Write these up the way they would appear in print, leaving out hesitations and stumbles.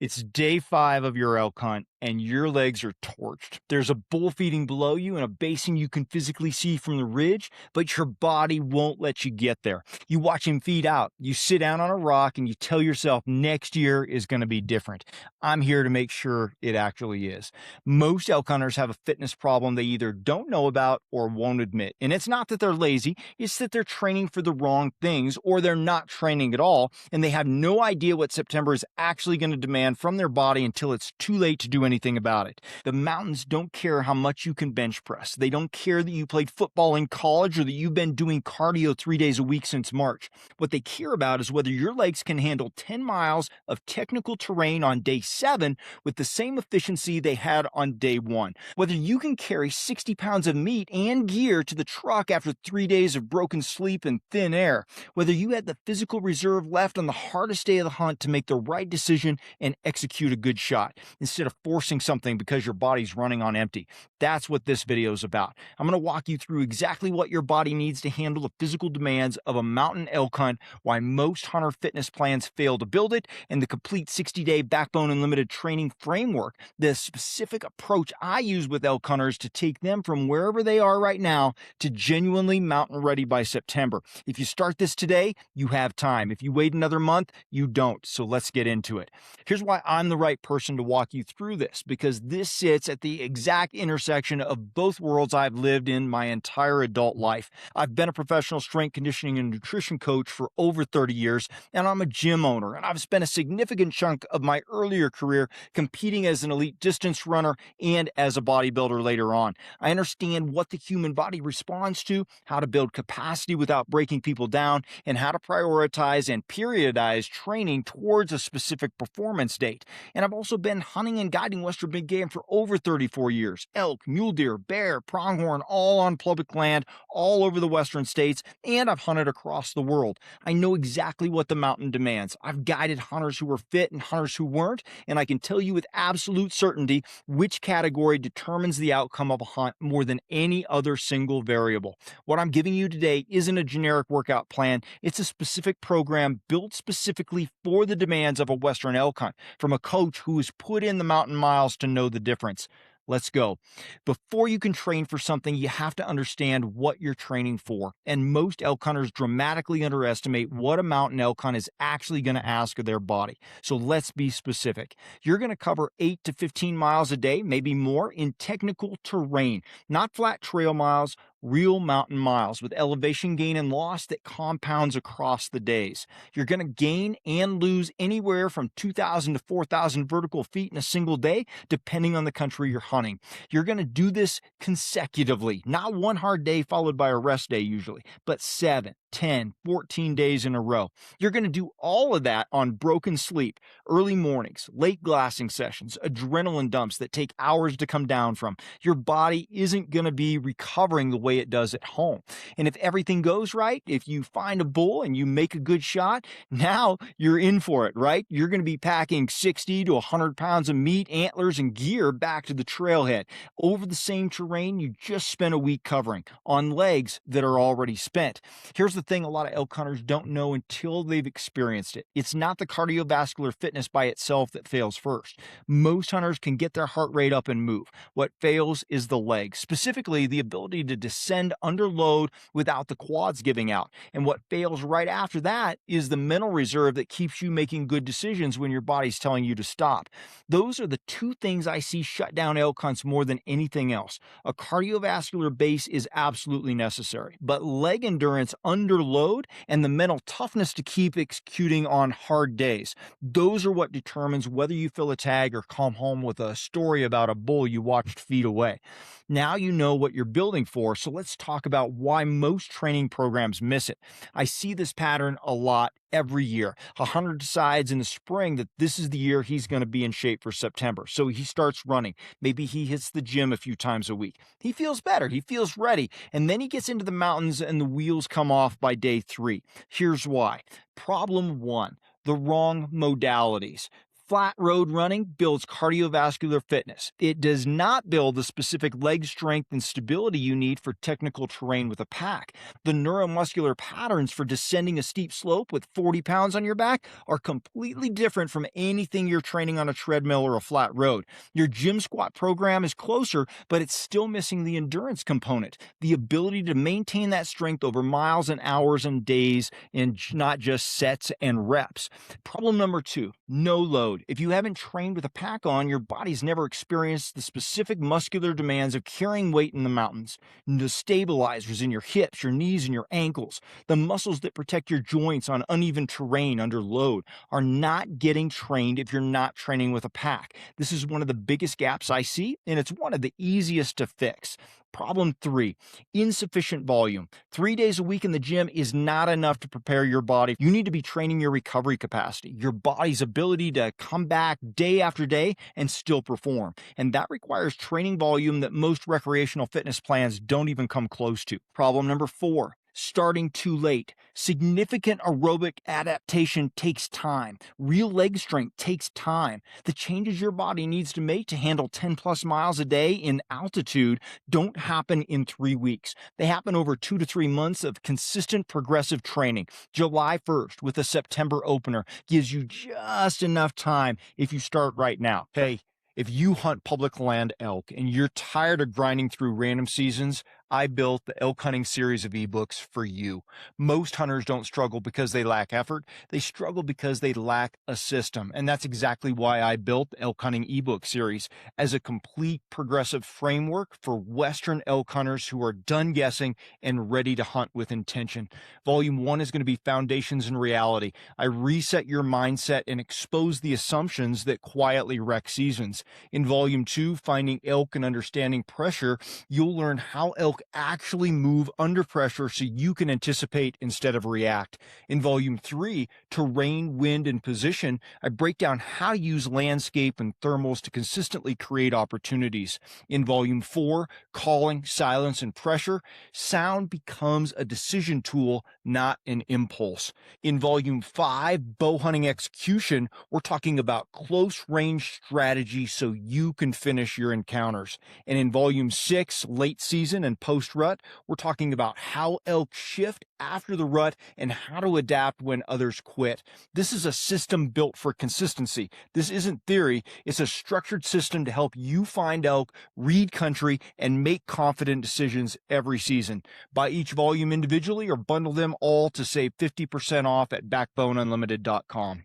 It's day 5 of your elk hunt, and your legs are torched. There's a bull feeding below you and a basin you can physically see from the ridge, but your body won't let you get there. You watch him feed out. You sit down on a rock and you tell yourself next year is going to be different. I'm here to make sure it actually is. Most elk hunters have a fitness problem they either don't know about or won't admit. And it's not that they're lazy, it's that they're training for the wrong things or they're not training at all, and they have no idea what September is actually going to demand from their body until it's too late to do anything about it. The mountains don't care how much you can bench press. They don't care that you played football in college or that you've been doing cardio 3 days a week since March. What they care about is whether your legs can handle 10 miles of technical terrain on day 7 with the same efficiency they had on day 1. Whether you can carry 60 pounds of meat and gear to the truck after 3 days of broken sleep and thin air. Whether you had the physical reserve left on the hardest day of the hunt to make the right decision and execute a good shot instead of forcing something because your body's running on empty. That's what this video is about. I'm going to walk you through exactly what your body needs to handle the physical demands of a mountain elk hunt, why most hunter fitness plans fail to build it, and the complete 60-day Backbone Unlimited training framework, the specific approach I use with elk hunters to take them from wherever they are right now to genuinely mountain ready by September. If you start this today, you have time. If you wait another month, you don't. So let's get into it. Here's why I'm the right person to walk you through this, because this sits at the exact intersection of both worlds I've lived in my entire adult life. I've been a professional strength conditioning and nutrition coach for over 30 years, and I'm a gym owner, and I've spent a significant chunk of my earlier career competing as an elite distance runner and as a bodybuilder later on. I understand what the human body responds to, how to build capacity without breaking people down, and how to prioritize and periodize training towards a specific performance date. And I've also been hunting and guiding Western big game for over 34 years. Elk, mule deer, bear, pronghorn, all on public land, all over the western states, and I've hunted across the world. I know exactly what the mountain demands. I've guided hunters who were fit and hunters who weren't, and I can tell you with absolute certainty which category determines the outcome of a hunt more than any other single variable. What I'm giving you today isn't a generic workout plan. It's a specific program built specifically for the demands of a Western elk hunt from a coach who has put in the mountain miles to know the difference. Let's go. Before you can train for something, you have to understand what you're training for. And most elk hunters dramatically underestimate what a mountain elk hunt is actually going to ask of their body. So let's be specific. You're going to cover 8 to 15 miles a day, maybe more, in technical terrain, not flat trail miles, real mountain miles with elevation gain and loss that compounds across the days. You're going to gain and lose anywhere from 2,000 to 4,000 vertical feet in a single day, depending on the country you're hunting. You're going to do this consecutively, not one hard day followed by a rest day usually, but 7, 10, 14 days in a row. You're going to do all of that on broken sleep, early mornings, late glassing sessions, adrenaline dumps that take hours to come down from. Your body isn't going to be recovering the way it does at home. And if everything goes right, if you find a bull and you make a good shot, now you're in for it, right? You're going to be packing 60 to 100 pounds of meat, antlers, and gear back to the trailhead over the same terrain you just spent a week covering on legs that are already spent. Here's the thing a lot of elk hunters don't know until they've experienced it. It's not the cardiovascular fitness by itself that fails first. Most hunters can get their heart rate up and move. What fails is the legs, specifically the ability to descend under load without the quads giving out. And what fails right after that is the mental reserve that keeps you making good decisions when your body's telling you to stop. Those are the two things I see shut down elk hunts more than anything else. A cardiovascular base is absolutely necessary, but leg endurance under load and the mental toughness to keep executing on hard days, those are what determines whether you fill a tag or come home with a story about a bull you watched feet away. Now you know what you're building for, so let's talk about why most training programs miss it. I see this pattern a lot every year. A hunter decides in the spring that this is the year he's going to be in shape for September. So he starts running. Maybe he hits the gym a few times a week. He feels better. He feels ready. And then he gets into the mountains and the wheels come off by day 3. Here's why. Problem 1, the wrong modalities. Flat road running builds cardiovascular fitness. It does not build the specific leg strength and stability you need for technical terrain with a pack. The neuromuscular patterns for descending a steep slope with 40 pounds on your back are completely different from anything you're training on a treadmill or a flat road. Your gym squat program is closer, but it's still missing the endurance component, the ability to maintain that strength over miles and hours and days, and not just sets and reps. Problem number 2, no load. If you haven't trained with a pack on, your body's never experienced the specific muscular demands of carrying weight in the mountains. The stabilizers in your hips, your knees, and your ankles, the muscles that protect your joints on uneven terrain under load, are not getting trained if you're not training with a pack. This is one of the biggest gaps I see, and it's one of the easiest to fix. Problem 3, insufficient volume. 3 days a week in the gym is not enough to prepare your body. You need to be training your recovery capacity, your body's ability to come back day after day and still perform. And that requires training volume that most recreational fitness plans don't even come close to. Problem number 4, starting too late. Significant aerobic adaptation takes time. Real leg strength takes time. The changes your body needs to make to handle 10 plus miles a day in altitude don't happen in 3 weeks. They happen over 2 to 3 months of consistent progressive training. July 1st with a September opener gives you just enough time if you start right now. Hey, if you hunt public land elk and you're tired of grinding through random seasons, I built the elk hunting series of ebooks for you. Most hunters don't struggle because they lack effort. They struggle because they lack a system. And that's exactly why I built the elk hunting ebook series as a complete progressive framework for Western elk hunters who are done guessing and ready to hunt with intention. Volume 1 is going to be Foundations and Reality. I reset your mindset and expose the assumptions that quietly wreck seasons. In Volume 2, Finding Elk and Understanding Pressure, you'll learn how elk actually move under pressure so you can anticipate instead of react. In Volume 3, Terrain, Wind, and Position, I break down how to use landscape and thermals to consistently create opportunities. In Volume 4, Calling, Silence, and Pressure, sound becomes a decision tool, not an impulse. In Volume 5, Bow Hunting Execution, we're talking about close range strategy so you can finish your encounters. And in Volume 6, Late Season and Post-Rut, we're talking about how elk shift after the rut and how to adapt when others quit. This is a system built for consistency. This isn't theory, it's a structured system to help you find elk, read country, and make confident decisions every season. Buy each volume individually or bundle them all to save 50% off at backboneunlimited.com.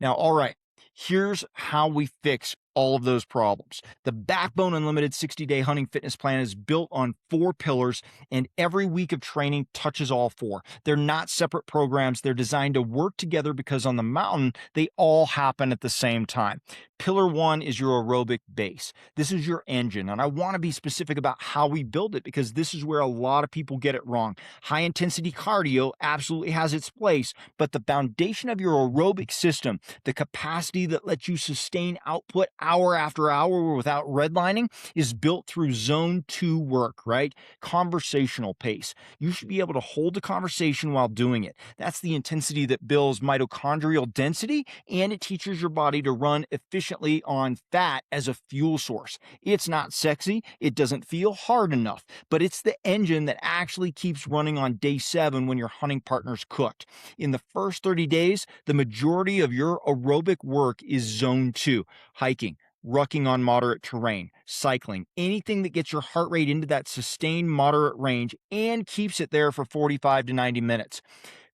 Now, all right, here's how we fix all of those problems. The Backbone Unlimited 60-day hunting fitness plan is built on 4 pillars, and every week of training touches all 4. They're not separate programs. They're designed to work together because on the mountain, they all happen at the same time. Pillar 1 is your aerobic base. This is your engine, and I want to be specific about how we build it because this is where a lot of people get it wrong. High-intensity cardio absolutely has its place, but the foundation of your aerobic system, the capacity that lets you sustain output hour after hour without redlining, is built through zone 2 work, right? Conversational pace. You should be able to hold a conversation while doing it. That's the intensity that builds mitochondrial density, and it teaches your body to run efficiently on fat as a fuel source. It's not sexy, it doesn't feel hard enough, but it's the engine that actually keeps running on day 7 when your hunting partner's cooked. In the first 30 days, the majority of your aerobic work is zone 2, hiking, rucking on moderate terrain, cycling, anything that gets your heart rate into that sustained moderate range and keeps it there for 45 to 90 minutes.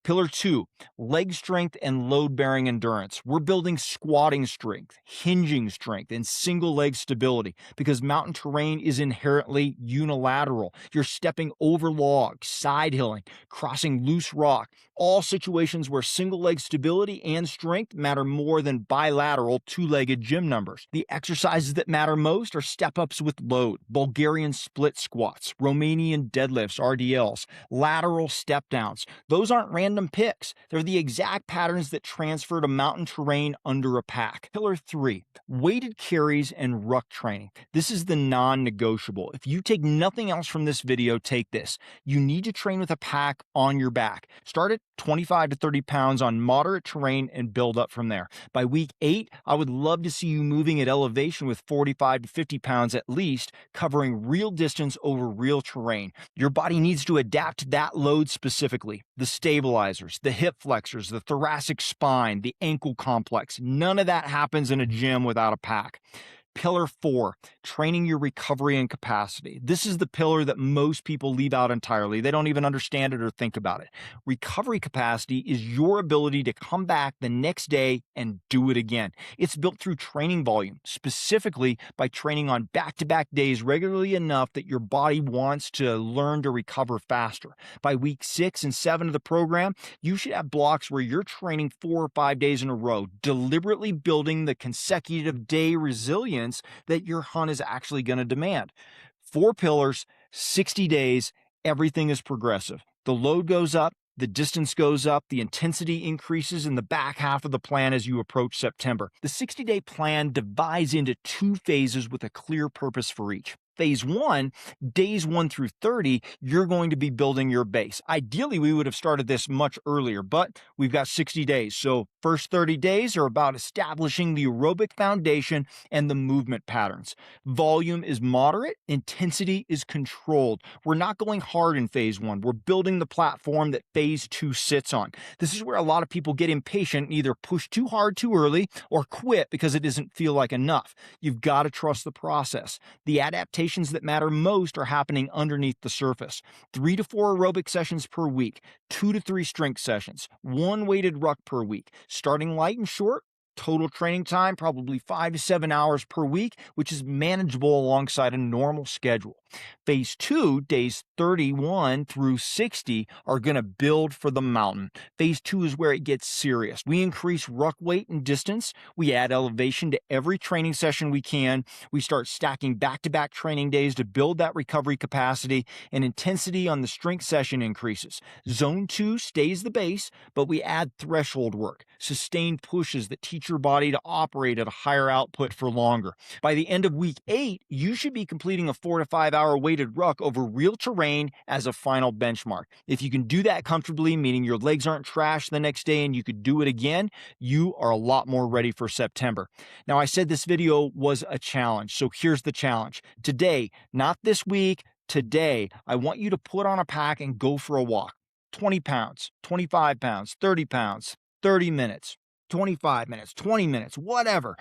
Pillar 2, leg strength and load-bearing endurance. We're building squatting strength, hinging strength, and single leg stability because mountain terrain is inherently unilateral. You're stepping over logs, side hilling, crossing loose rock, all situations where single leg stability and strength matter more than bilateral 2-legged gym numbers. The exercises that matter most are step-ups with load, Bulgarian split squats, Romanian deadlifts, RDLs, lateral step downs. Those aren't random random picks. They're the exact patterns that transfer to mountain terrain under a pack. Pillar 3, weighted carries and ruck training. This is the non-negotiable. If you take nothing else from this video, take this. You need to train with a pack on your back. Start at 25 to 30 pounds on moderate terrain and build up from there. By week 8, I would love to see you moving at elevation with 45 to 50 pounds at least, covering real distance over real terrain. Your body needs to adapt to that load specifically. The stabilizers, the hip flexors, the thoracic spine, the ankle complex. None of that happens in a gym without a pack. Pillar 4, training your recovery and capacity. This is the pillar that most people leave out entirely. They don't even understand it or think about it. Recovery capacity is your ability to come back the next day and do it again. It's built through training volume, specifically by training on back-to-back days regularly enough that your body wants to learn to recover faster. By week 6 and 7 of the program, you should have blocks where you're training 4 or 5 days in a row, deliberately building the consecutive day resilience that your hunt is actually going to demand. 4 pillars, 60 days, everything is progressive. The load goes up, the distance goes up, the intensity increases in the back half of the plan as you approach September. The 60-day plan divides into 2 phases with a clear purpose for each. Phase 1, days 1 through 30, you're going to be building your base. Ideally, we would have started this much earlier, but we've got 60 days. So first 30 days are about establishing the aerobic foundation and the movement patterns. Volume is moderate, intensity is controlled. We're not going hard in phase 1. We're building the platform that phase 2 sits on. This is where a lot of people get impatient and either push too hard too early or quit because it doesn't feel like enough. You've got to trust the process. The adaptation that matter most are happening underneath the surface. 3 to 4 aerobic sessions per week, 2 to 3 strength sessions, 1 weighted ruck per week, starting light and short. Total training time, probably 5 to 7 hours per week, which is manageable alongside a normal schedule. Phase 2, days 31 through 60, are going to build for the mountain. Phase 2 is where it gets serious. We increase ruck weight and distance. We add elevation to every training session we can. We start stacking back-to-back training days to build that recovery capacity, and intensity on the strength session increases. Zone 2 stays the base, but we add threshold work, sustained pushes that teach your body to operate at a higher output for longer. By the end of week 8, you should be completing a 4 to 5 hour weighted ruck over real terrain as a final benchmark. If you can do that comfortably, meaning your legs aren't trashed the next day and you could do it again, you are a lot more ready for September. Now, I said this video was a challenge, so here's the challenge. Today, not this week, today, I want you to put on a pack and go for a walk. 20 pounds, 25 pounds, 30 pounds, 30 minutes. 25 minutes, 20 minutes, whatever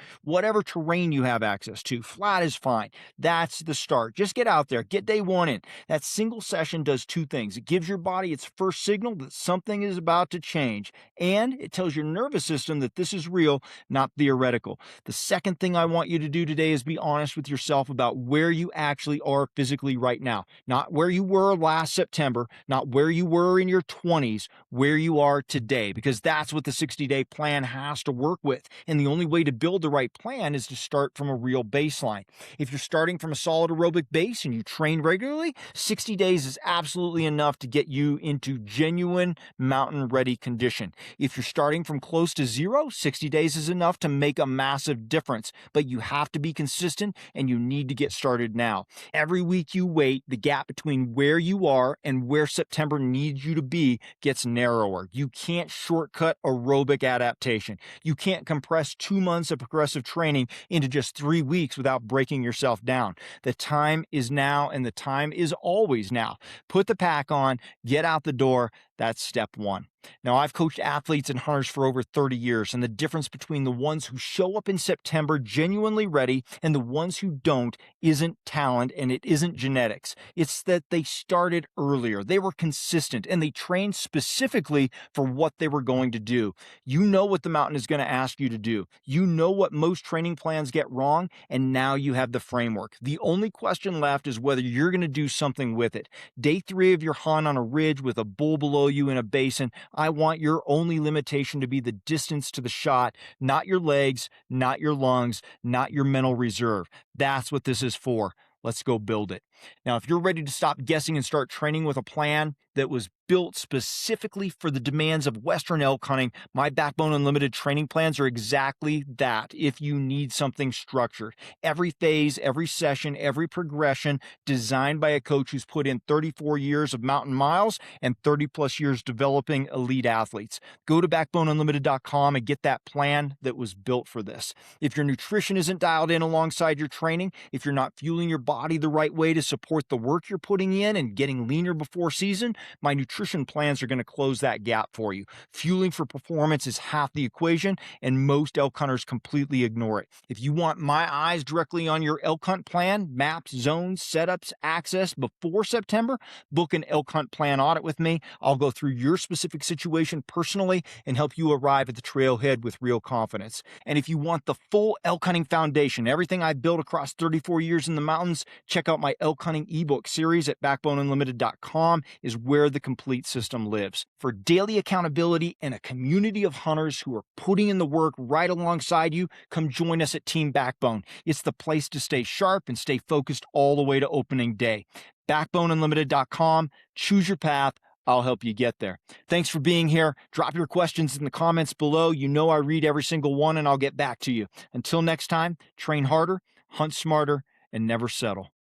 terrain you have access to. Flat is fine. That's the start. Just get out there, get day 1 in. That single session does 2 things. It gives your body its first signal that something is about to change, and it tells your nervous system that this is real, not theoretical. The second thing I want you to do today is be honest with yourself about where you actually are physically right now. Not where you were last September, not where you were in your 20s, where you are today, because that's what the 60-day plan has to work with. And the only way to build the right plan is to start from a real baseline. If you're starting from a solid aerobic base and you train regularly, 60 days is absolutely enough to get you into genuine mountain ready condition. If you're starting from close to 0, 60 days is enough to make a massive difference, but you have to be consistent and you need to get started now. Every week you wait, the gap between where you are and where September needs you to be gets narrower. You can't shortcut aerobic adaptation. You can't compress 2 months of progressive training into just 3 weeks without breaking yourself down. The time is now, and the time is always now. Put the pack on, get out the door. That's step 1. Now, I've coached athletes and hunters for over 30 years, and the difference between the ones who show up in September genuinely ready and the ones who don't isn't talent and it isn't genetics. It's that they started earlier, they were consistent, and they trained specifically for what they were going to do. You know what the mountain is going to ask you to do. You know what most training plans get wrong, and now you have the framework. The only question left is whether you're going to do something with it. Day 3 of your hunt on a ridge with a bull below you in a basin, I want your only limitation to be the distance to the shot, not your legs, not your lungs, not your mental reserve. That's what this is for. Let's go build it. Now, if you're ready to stop guessing and start training with a plan that was built specifically for the demands of Western elk hunting, my Backbone Unlimited training plans are exactly that. If you need something structured, every phase, every session, every progression designed by a coach who's put in 34 years of mountain miles and 30 plus years developing elite athletes. Go to backboneunlimited.com and get that plan that was built for this. If your nutrition isn't dialed in alongside your training, if you're not fueling your body the right way to support the work you're putting in and getting leaner before season, my nutrition plans are going to close that gap for you. Fueling for performance is half the equation, and most elk hunters completely ignore it. If you want my eyes directly on your elk hunt plan, maps, zones, setups, access before September, book an elk hunt plan audit with me. I'll go through your specific situation personally and help you arrive at the trailhead with real confidence. And if you want the full elk hunting foundation, everything I've built across 34 years in the mountains, check out my elk hunting ebook series at backboneunlimited.com is where the complete system lives. For daily accountability and a community of hunters who are putting in the work right alongside you, come join us at Team Backbone. It's the place to stay sharp and stay focused all the way to opening day. backboneunlimited.com. Choose your path. I'll help you get there. Thanks for being here. Drop your questions in the comments below. You know I read every single one and I'll get back to you. Until next time, train harder, hunt smarter, and never settle.